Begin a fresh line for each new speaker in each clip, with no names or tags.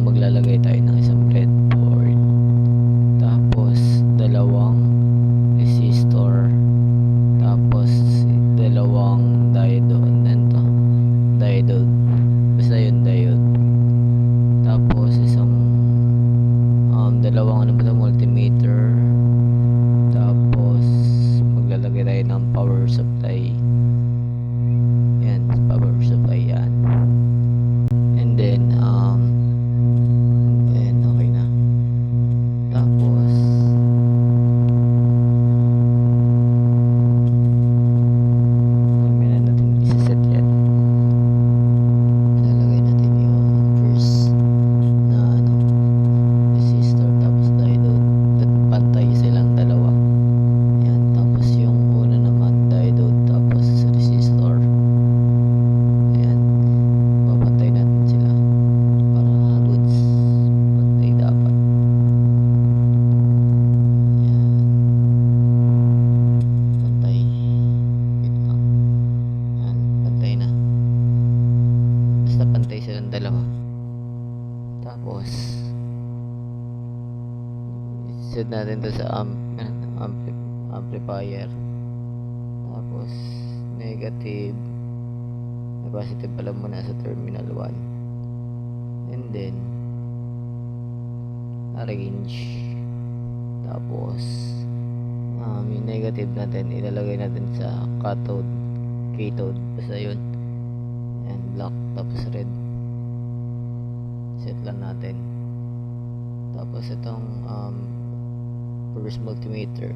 maglalagay tayo ng isang breadboard, tapos dalawang resistor, tapos dalawang diode, basta yun, diode, tapos isang dalawang multimeter, tapos maglalagay tayo ng power supply. Yan, power supply yan. And then okay na. Tapos mamaya natin isa-set yan. Ilalagay natin yung first na resistor, tapos diode, at pantay silang dalawa. Yan, tapos yung una naman diode, tapos resistor. Ayan, papantay natin sila para goods, pantay dapat. Ayan, pantay, wait lang. Ayan, pantay na, basta pantay silang dalawa. Tapos set natin to sa amplifier, tapos negative, positive pala muna sa terminal 1, and then arrange. Tapos yung negative natin ilalagay natin sa cathode, basta yun, and black, tapos red, set lang natin. Tapos itong first multimeter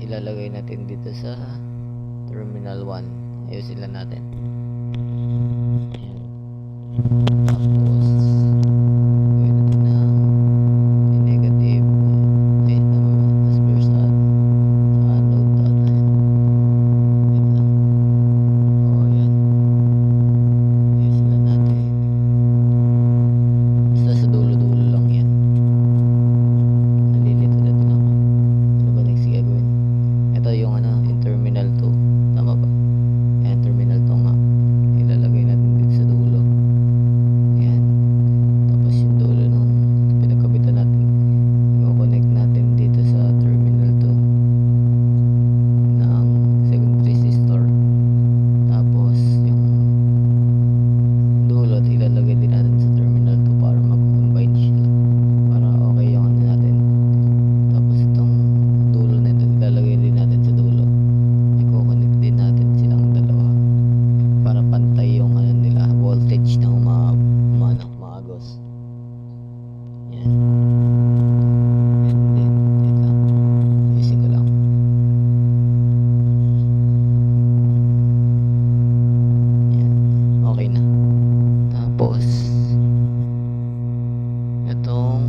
ilalagay natin dito sa terminal 1, ayusin lang natin. Ayan. Tapos gawin natin ng negative, tapos first anode natin. Wait lang. Ayan, ayusin lang natin, basta sa dulo-dulo lang yan. Nalilito natin ako. Ano ba next gagawin? Ito yung yung terminal 2, tama ba? Ayan, terminal 2 nga, ilalagay natin dito sa dulo. Ayan, tapos yung dulo nung pinagkabitan natin i-connect natin dito sa terminal 2 ng second resistor. Tapos yung dulo ilalagay din natin sa terminal 2 para mag-combine siya, para okay yung natin. Tapos itong dulo na ito ilalagay din natin sa dulo, i-connect din natin silang dalawa para pantay yung nila, voltage na umaagos. Yan. And then wait lang, ayusin ko lang. Yan, okay na. Tapos itong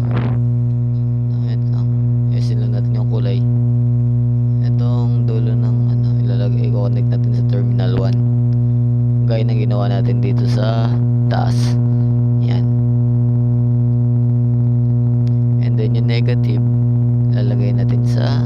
wait lang, ayusin lang natin yung kulay. Itong dulo ng ilalagay, i-connect natin sa terminal 1 gaya ng ginawa natin dito sa taas. Yan. And then yung negative ilalagay natin sa